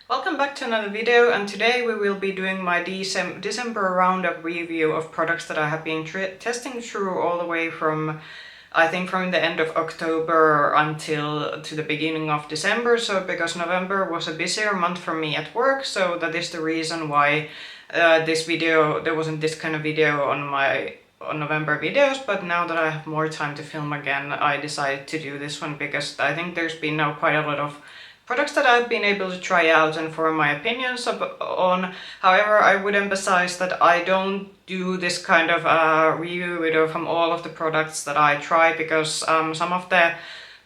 Welcome back to another video, and today we will be doing my December roundup review of products that I have been testing through all the way from, I think, from the end of October until to the beginning of December. So because November was a busier month for me at work, so that is the reason why there wasn't this kind of video on November videos, but now that I have more time to film again, I decided to do this one because I think there's been now quite a lot of products that I've been able to try out and form my opinions on. However, I would emphasize that I don't do this kind of review video from all of the products that I try, because some of the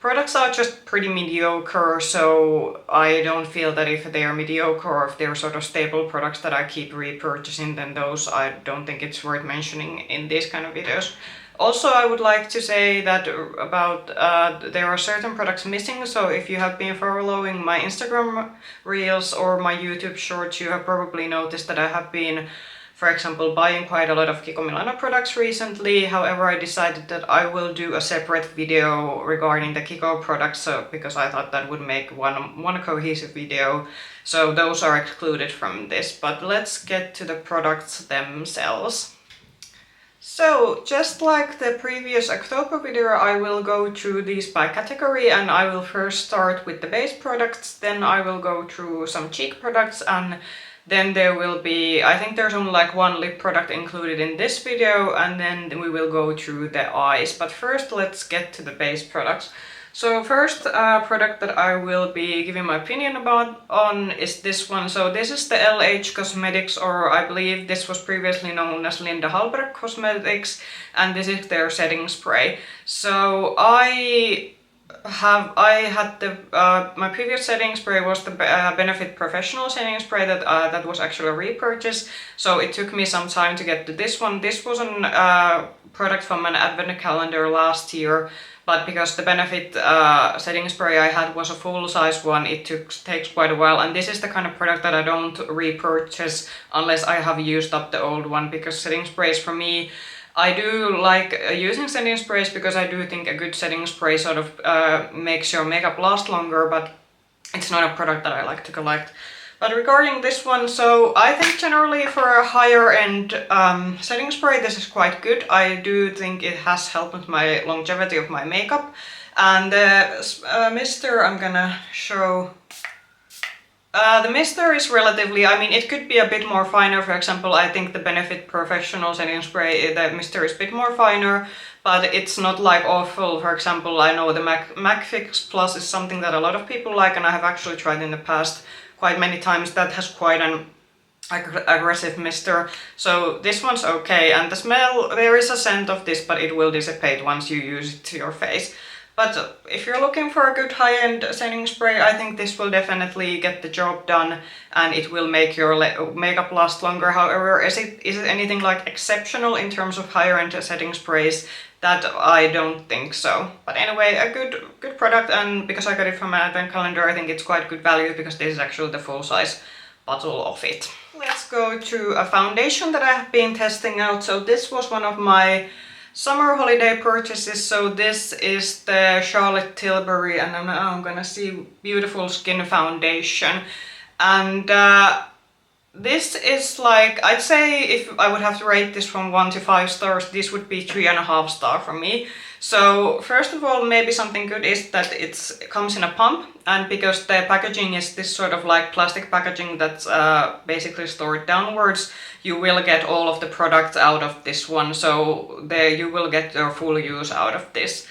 products are just pretty mediocre, so I don't feel that if they are mediocre or if they're sort of stable products that I keep repurchasing, then those I don't think it's worth mentioning in these kind of videos. Also, I would like to say that there are certain products missing, so if you have been following my Instagram reels or my YouTube shorts, you have probably noticed that I have been, for example, buying quite a lot of Kiko Milano products recently. However, I decided that I will do a separate video regarding the Kiko products, because I thought that would make one cohesive video. So those are excluded from this, but let's get to the products themselves. So, just like the previous October video, I will go through these by category, and I will first start with the base products, then I will go through some cheek products, and then there will be, I think there's only like one lip product included in this video, and then we will go through the eyes. But first, let's get to the base products. So first product that I will be giving my opinion on is this one. So this is the LH Cosmetics, or I believe this was previously known as Linda Hallberg Cosmetics, and this is their setting spray. So my previous setting spray was the Benefit Professional setting spray that was actually a repurchase. So it took me some time to get to this one. This was a product from an advent calendar last year. But because the Benefit setting spray I had was a full-size one, it takes quite a while, and this is the kind of product that I don't repurchase unless I have used up the old one, because setting sprays for me, I do like using setting sprays because I do think a good setting spray sort of makes your makeup last longer, but it's not a product that I like to collect. But regarding this one, so I think generally for a higher end setting spray, this is quite good. I do think it has helped with my longevity of my makeup. And the mister I'm gonna show. The mister is relatively, I mean, it could be a bit more finer. For example, I think the Benefit Professional setting spray, the mister is a bit more finer, but it's not like awful. For example, I know the MAC Fix Plus is something that a lot of people like, and I have actually tried in the past quite many times. That has quite an aggressive mister, so this one's okay. And the smell, there is a scent of this, but it will dissipate once you use it to your face. But if you're looking for a good high-end setting spray, I think this will definitely get the job done, and it will make your makeup last longer. However, is it anything like exceptional in terms of higher-end setting sprays? That I don't think so. But anyway, a good product, and because I got it from an advent calendar, I think it's quite good value, because this is actually the full-size bottle of it. Let's go to a foundation that I have been testing out. So this was one of my summer holiday purchases. So this is the Charlotte Tilbury, and I'm gonna see Beautiful Skin Foundation. And this is like, I'd say if I would have to rate this from 1 to 5 stars, this would be 3.5 stars for me. So first of all, maybe something good is that it comes in a pump, and because the packaging is this sort of like plastic packaging that's basically stored downwards, you will get all of the products out of this one, so there you will get your full use out of this.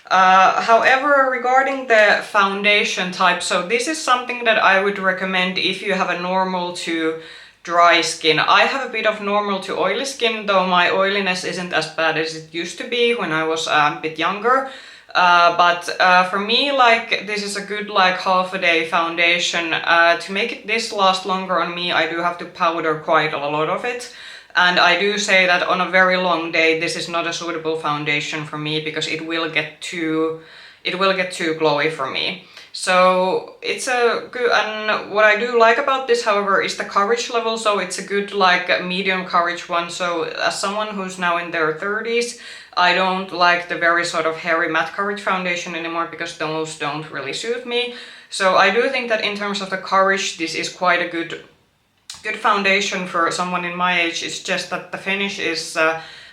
However, regarding the foundation type, so this is something that I would recommend if you have a normal to dry skin. I have a bit of normal to oily skin, though my oiliness isn't as bad as it used to be when I was a bit younger. But for me, like, this is a good like half a day foundation. To make this last longer on me, I do have to powder quite a lot of it. And I do say that on a very long day, this is not a suitable foundation for me, because it will get too glowy for me. So it's a good, and what I do like about this, however, is the coverage level. So it's a good like medium coverage one. So as someone who's now in their 30s, I don't like the very sort of hairy matte coverage foundation anymore, because those don't really suit me. So I do think that in terms of the coverage, this is quite a good foundation for someone in my age. It's just that the finish is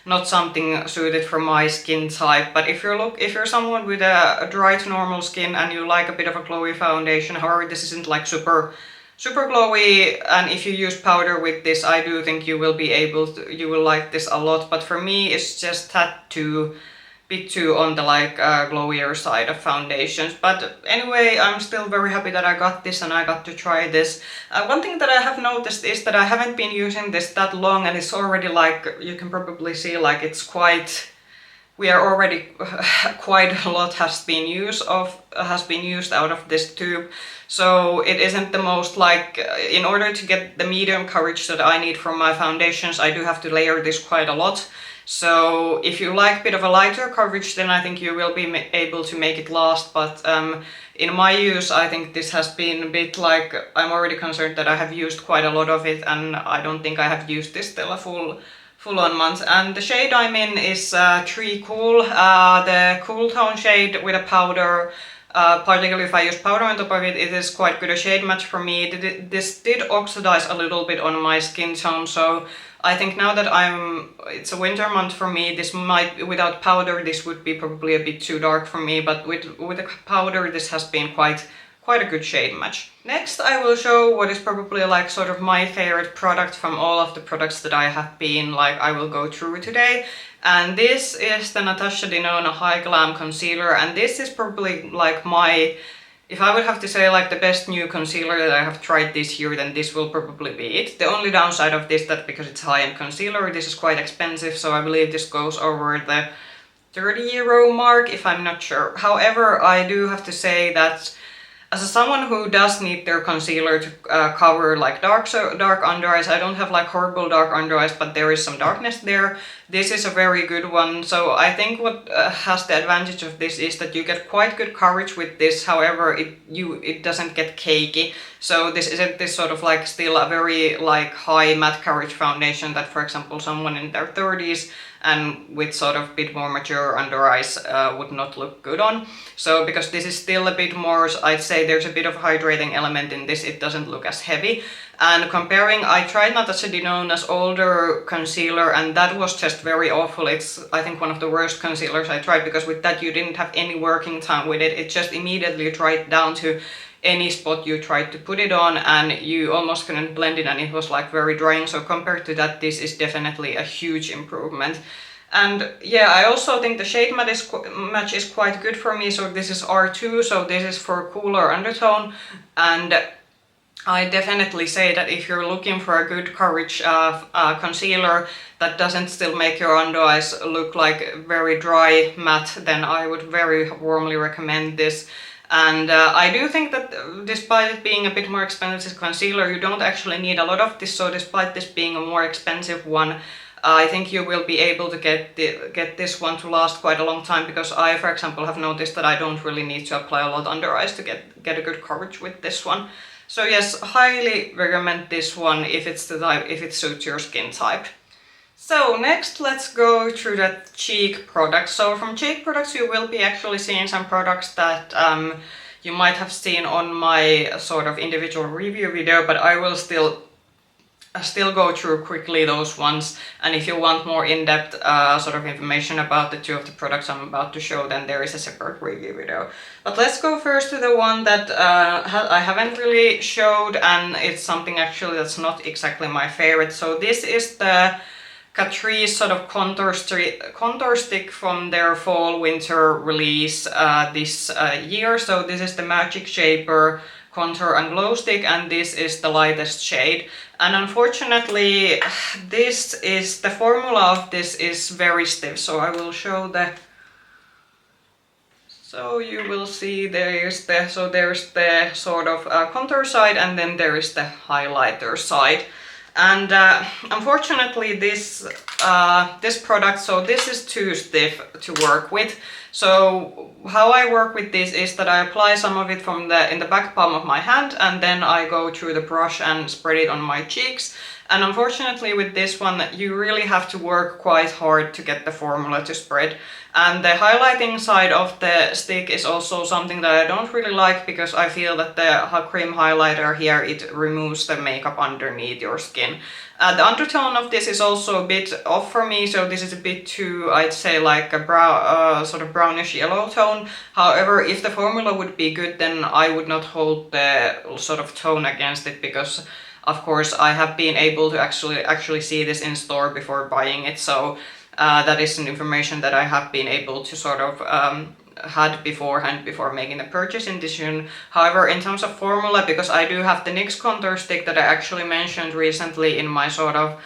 not something suited for my skin type. But if you're someone with a dry to normal skin and you like a bit of a glowy foundation, however this isn't like super glowy, and if you use powder with this, I do think you will like this a lot. But for me, it's just that bit too on the like glowier side of foundations. But anyway, I'm still very happy that I got this and I got to try this. One thing that I have noticed is that I haven't been using this that long, and it's already like, you can probably see like it's quite, we are already quite a lot has been used out of this tube. So it isn't the most like, in order to get the medium coverage that I need from my foundations, I do have to layer this quite a lot. So if you like a bit of a lighter coverage, then I think you will be able to make it last. But in my use, I think this has been a bit like, I'm already concerned that I have used quite a lot of it, and I don't think I have used this till a full-on month. And the shade I'm in is Tree Cool, the cool tone shade with a powder. Particularly if I use powder on top of it, it is quite good a shade match for me. This did oxidize a little bit on my skin tone, so I think now that it's a winter month for me, this might, without powder, this would be probably a bit too dark for me, but with the powder, this has been quite a good shade match. Next, I will show what is probably like sort of my favorite product from all of the products that I have been like, I will go through today. And this is the Natasha Denona HY-Glam concealer, and this is probably like my, if I would have to say like the best new concealer that I have tried this year, then this will probably be it. The only downside of this, that because it's high-end concealer, this is quite expensive, so I believe this goes over the €30 mark, if I'm not sure. However, I do have to say that as someone who does need their concealer to cover like dark under eyes, I don't have like horrible dark under eyes, but there is some darkness there. This is a very good one. So I think what has the advantage of this is that you get quite good coverage with this. However, it doesn't get cakey. So this isn't this sort of like still a very like high matte coverage foundation that, for example, someone in their 30s and with sort of a bit more mature under eyes would not look good on. So because this is still a bit more, I'd say there's a bit of hydrating element in this, it doesn't look as heavy. And comparing, I tried Natasha Denona's older concealer, and that was just very awful. It's, I think, one of the worst concealers I tried, because with that you didn't have any working time with it. It just immediately dried down to any spot you tried to put it on, and you almost couldn't blend it, and it was like very drying. So compared to that, this is definitely a huge improvement. And yeah, I also think the shade match is quite good for me. So this is R2, so this is for cooler undertone, and I definitely say that if you're looking for a good coverage concealer that doesn't still make your under eyes look like very dry matte, then I would very warmly recommend this. And I do think that despite it being a bit more expensive concealer, you don't actually need a lot of this. So despite this being a more expensive one, I think you will be able to get this one to last quite a long time, because I, for example, have noticed that I don't really need to apply a lot under eyes to get a good coverage with this one. So yes, highly recommend this one if it's the type, if it suits your skin type. So next, let's go through the cheek products. So from cheek products, you will be actually seeing some products that you might have seen on my sort of individual review video, but I will still go through quickly those ones. And if you want more in-depth sort of information about the two of the products I'm about to show, then there is a separate review video. But let's go first to the one that I haven't really showed, and it's something actually that's not exactly my favorite. So this is the Catrice sort of contour stick from their fall winter release this year. So this is the Magic Shaper Contour and Glow Stick, and this is the lightest shade. And unfortunately, the formula of this is very stiff. So I will show so you will see there's the sort of contour side, and then there is the highlighter side. And unfortunately this product, so this is too stiff to work with. So how I work with this is that I apply some of it from in the back palm of my hand, and then I go through the brush and spread it on my cheeks. And unfortunately with this one, you really have to work quite hard to get the formula to spread. And the highlighting side of the stick is also something that I don't really like, because I feel that the cream highlighter here, it removes the makeup underneath your skin. The undertone of this is also a bit off for me, so this is a bit too, I'd say, like a brown, sort of brownish yellow tone. However, if the formula would be good, then I would not hold the sort of tone against it, because of course I have been able to actually see this in store before buying it, so that is an information that I have been able to sort of had beforehand before making the purchasing decision. However, in terms of formula, because I do have the NYX contour stick that I actually mentioned recently in my sort of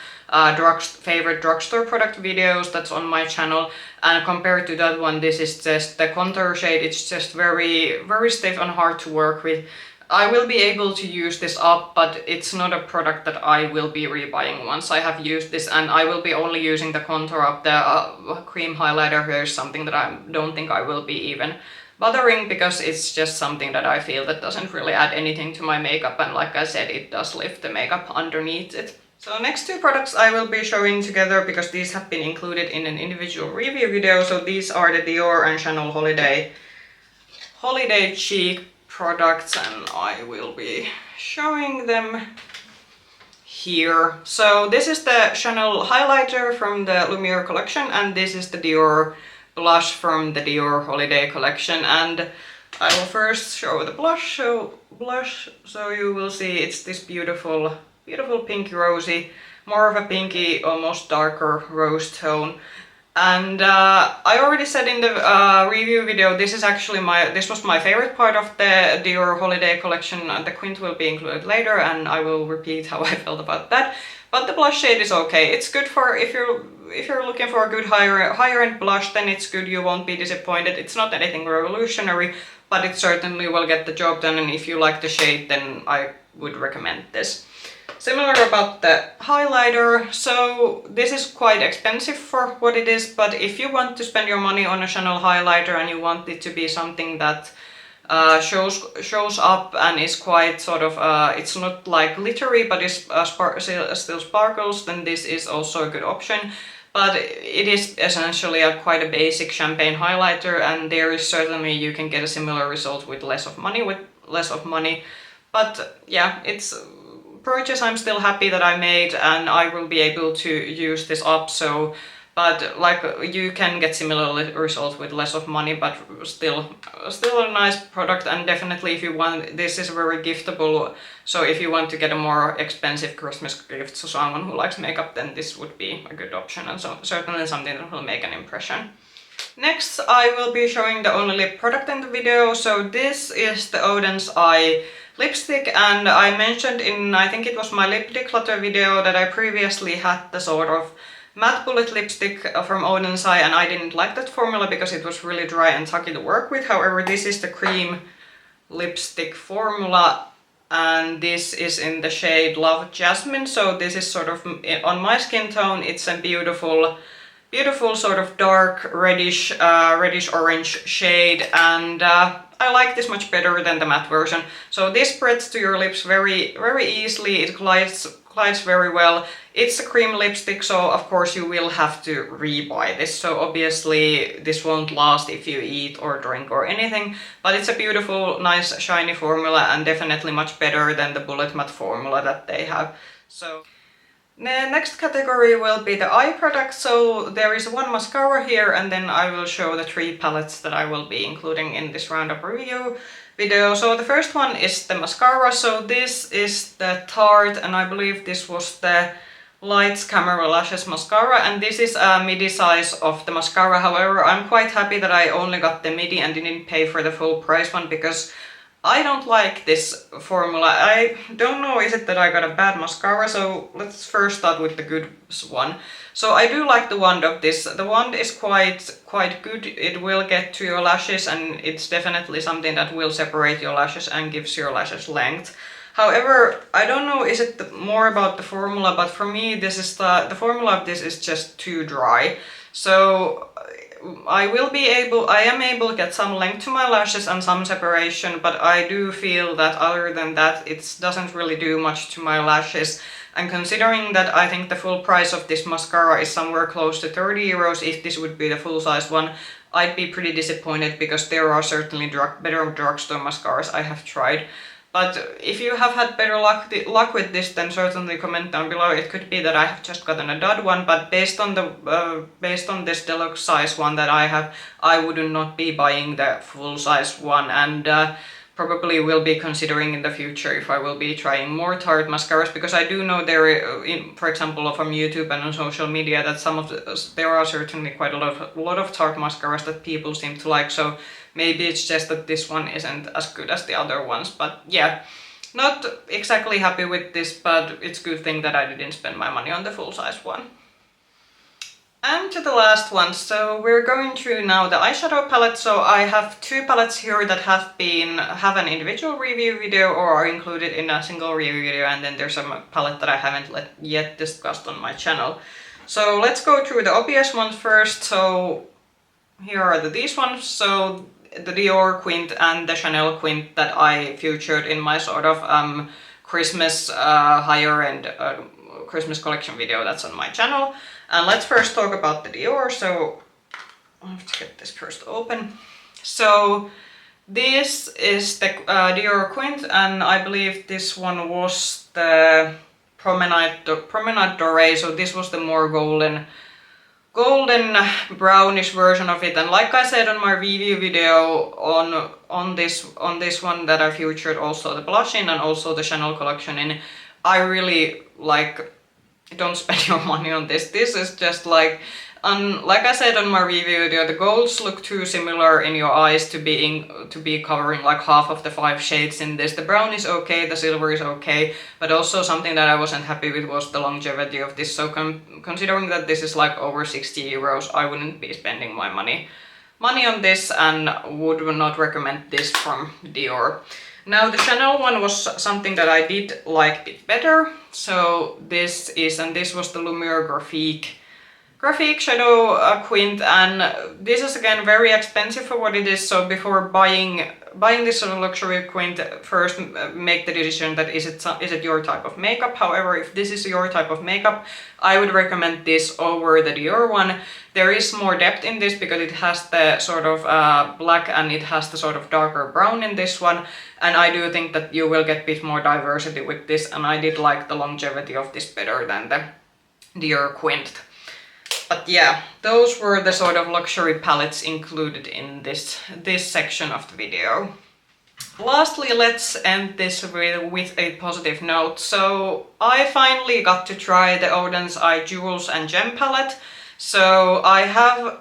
favorite drugstore product videos that's on my channel, and compared to that one, this is just the contour shade, it's just very stiff and hard to work with. I will be able to use this up, but it's not a product that I will be rebuying once I have used this, and I will be only using the contour up. The cream highlighter here is something that I don't think I will be even bothering, because it's just something that I feel that doesn't really add anything to my makeup, and like I said, it does lift the makeup underneath it. So next two products I will be showing together, because these have been included in an individual review video. So these are the Dior and Chanel Holiday Cheek products, and I will be showing them here. So this is the Chanel highlighter from the Lumiere collection, and this is the Dior blush from the Dior Holiday collection. And I will first show the blush. So you will see it's this beautiful pinky rosy, more of a pinky, almost darker rose tone. And I already said in the review video, this was my favorite part of the Dior Holiday collection, and the quint will be included later, and I will repeat how I felt about that. But the blush shade is okay. It's good for if you're looking for a good higher end blush, then it's good. You won't be disappointed. It's not anything revolutionary, but it certainly will get the job done. And if you like the shade, then I would recommend this. Similar about the highlighter, so this is quite expensive for what it is, but if you want to spend your money on a Chanel highlighter and you want it to be something that shows up and is quite sort of, it's not like glittery, but it's still sparkles, then this is also a good option. But it is essentially quite a basic champagne highlighter, and there is certainly you can get a similar result with less of money. But yeah, it's purchase I'm still happy that I made, and I will be able to use this up. So, but like you can get similar results with less of money, but still a nice product. And definitely if you want, this is very giftable. So if you want to get a more expensive Christmas gift to someone who likes makeup, then this would be a good option, and so certainly something that will make an impression. Next, I will be showing the only lip product in the video. So this is the Oden's Eye lipstick, and I mentioned in, I think it was my lip declutter video, that I previously had the sort of matte bullet lipstick from Oden's Eye, and I didn't like that formula because it was really dry and tacky to work with. However, this is the cream lipstick formula, and this is in the shade Love Jasmine. So this is sort of on my skin tone. It's a beautiful sort of dark reddish orange shade, and I like this much better than the matte version. So this spreads to your lips very easily. It glides very well. It's a cream lipstick, so of course you will have to rebuy this. So obviously this won't last if you eat or drink or anything, but it's a beautiful, nice, shiny formula, and definitely much better than the bullet matte formula that they have. So the next category will be the eye products. So there is one mascara here, and then I will show the 3 palettes that I will be including in this roundup review video. So the first one is the mascara. So this is the Tarte, and I believe this was the Lights Camera Lashes mascara, and this is a midi size of the mascara. However, I'm quite happy that I only got the midi and didn't pay for the full price one, because I don't like this formula. I don't know, is it that I got a bad mascara? So let's first start with the good one. So I do like the wand of this. The wand is quite good. It will get to your lashes, and it's definitely something that will separate your lashes and gives your lashes length. However, I don't know, is it more about the formula, but for me this is the formula of this is just too dry. So I am able to get some length to my lashes and some separation, but I do feel that other than that, it doesn't really do much to my lashes. And considering that I think the full price of this mascara is somewhere close to 30 euros, if this would be the full size one, I'd be pretty disappointed because there are certainly better drugstore mascaras I have tried. But if you have had better luck with this, then certainly comment down below. It could be that I have just gotten a dud one, but based on this deluxe size one that I have, I would not be buying the full size one, and probably will be considering in the future if I will be trying more Tarte mascaras, because I do know there, for example, from YouTube and on social media, that there are certainly quite a lot of Tarte mascaras that people seem to like. So maybe it's just that this one isn't as good as the other ones. But yeah, not exactly happy with this, but it's a good thing that I didn't spend my money on the full size one. And to the last one, so we're going through now the eyeshadow palette. So I have two palettes here that have an individual review video or are included in a single review video, and then there's a palette that I haven't yet discussed on my channel. So let's go through the obvious ones first. So here are these ones. So the Dior Quint and the Chanel Quint that I featured in my sort of Christmas higher end Christmas collection video that's on my channel. And let's first talk about the Dior. So I have to get this first open. So this is the Dior Quint, and I believe this one was the Promenade Dorée. So this was the more golden brownish version of it. And like I said on my review video on this one that I featured also the blush in and also the Chanel collection in, I really like. Don't spend your money on this. This is just like I said on my review video, the golds look too similar in your eyes to be covering like half of the 5 shades in this. The brown is okay, the silver is okay, but also something that I wasn't happy with was the longevity of this. So considering that this is like over 60 euros, I wouldn't be spending my money on this and would not recommend this from Dior. Now the Chanel one was something that I did like a bit better. So this was the Lumiere Graphique shadow quint, and this is again very expensive for what it is. So before buying this sort of luxury quint, first make the decision that is it your type of makeup. However, if this is your type of makeup, I would recommend this over the Dior one. There is more depth in this because it has the sort of black and it has the sort of darker brown in this one, and I do think that you will get a bit more diversity with this, and I did like the longevity of this better than the Dior Quint. But yeah, those were the sort of luxury palettes included in this section of the video. Lastly, let's end this with a positive note. So I finally got to try the Oden's Eye Jewels and Gem palette. So I have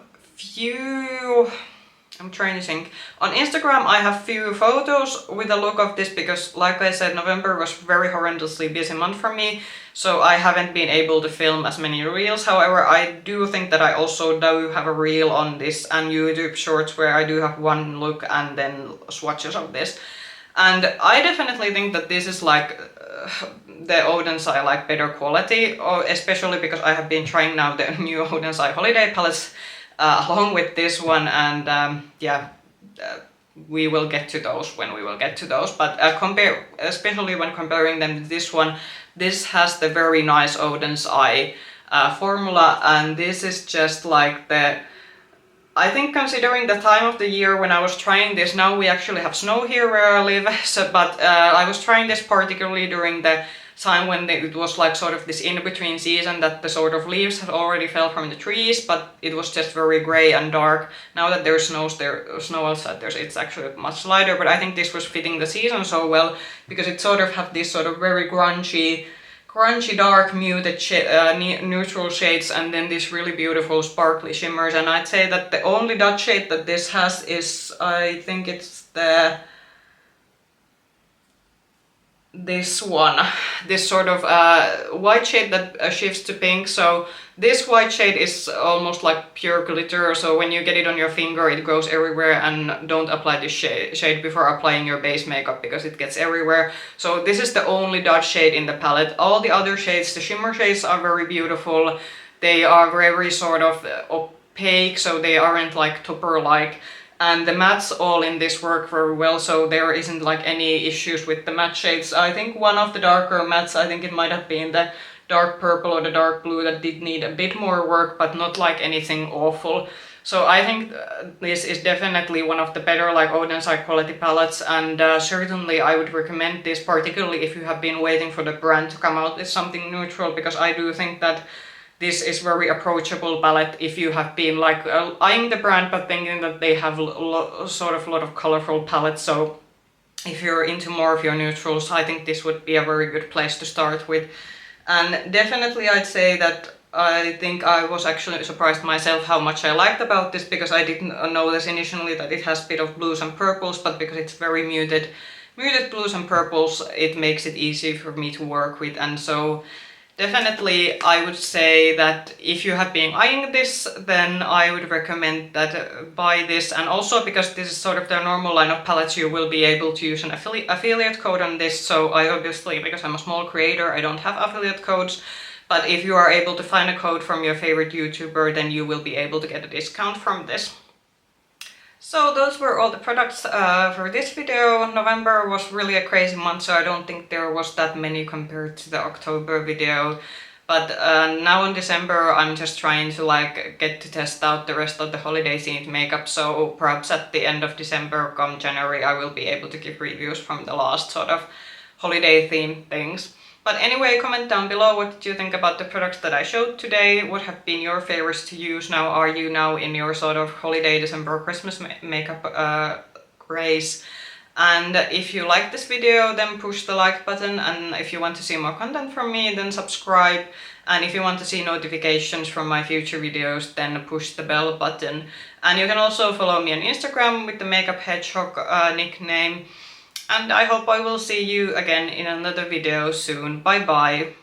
I'm trying to think. On Instagram I have few photos with a look of this because, like I said, November was very horrendously busy month for me, so I haven't been able to film as many reels. However, I do think that I also do have a reel on this and YouTube shorts where I do have one look and then swatches of this. And I definitely think that this is like the Oden's Eye like better quality, especially because I have been trying now the new Oden's Eye holiday palettes along with this one, and yeah, we will get to those when we will get to those. But especially when comparing them to this one, this has the very nice Oden's Eye formula, and this is just like I think considering the time of the year when I was trying this, now we actually have snow here where I live, but I was trying this particularly during the time when it was like sort of this in-between season that the sort of leaves had already fell from the trees, but it was just very grey and dark. Now that there's snow outside, it's actually much lighter, but I think this was fitting the season so well because it sort of had this sort of very grungy dark muted neutral shades and then these really beautiful sparkly shimmers. And I'd say that the only dot shade that this has is, I think it's this one, this sort of white shade that shifts to pink. So this white shade is almost like pure glitter, so when you get it on your finger it goes everywhere, and don't apply this shade before applying your base makeup because it gets everywhere. So this is the only dot shade in the palette. All the other shades, the shimmer shades, are very beautiful. They are very sort of opaque, so they aren't like topper-like. And the mattes all in this work very well, so there isn't like any issues with the matte shades. I think one of the darker mattes, I think it might have been the dark purple or the dark blue, that did need a bit more work, but not like anything awful. So I think this is definitely one of the better like Oden's high quality palettes, and certainly I would recommend this, particularly if you have been waiting for the brand to come out with something neutral, because I do think that this is very approachable palette if you have been like eyeing the brand but thinking that they have sort of a lot of colorful palettes. So if you're into more of your neutrals, I think this would be a very good place to start with. And definitely I'd say that I think I was actually surprised myself how much I liked about this, because I didn't notice initially that it has a bit of blues and purples, but because it's very muted blues and purples, it makes it easy for me to work with. And so definitely I would say that if you have been eyeing this, then I would recommend that buy this. And also because this is sort of the normal line of palettes, you will be able to use an affiliate code on this. So I obviously, because I'm a small creator, I don't have affiliate codes. But if you are able to find a code from your favorite YouTuber, then you will be able to get a discount from this. So those were all the products for this video. November was really a crazy month, so I don't think there was that many compared to the October video. But now in December, I'm just trying to like get to test out the rest of the holiday themed makeup. So perhaps at the end of December, come January, I will be able to give reviews from the last sort of holiday themed things. But anyway, comment down below what did you think about the products that I showed today. What have been your favorites to use now? Are you now in your sort of holiday, December, Christmas makeup craze? And if you like this video, then push the like button. And if you want to see more content from me, then subscribe. And if you want to see notifications from my future videos, then push the bell button. And you can also follow me on Instagram with the Makeup Hedgehog nickname. And I hope I will see you again in another video soon. Bye bye!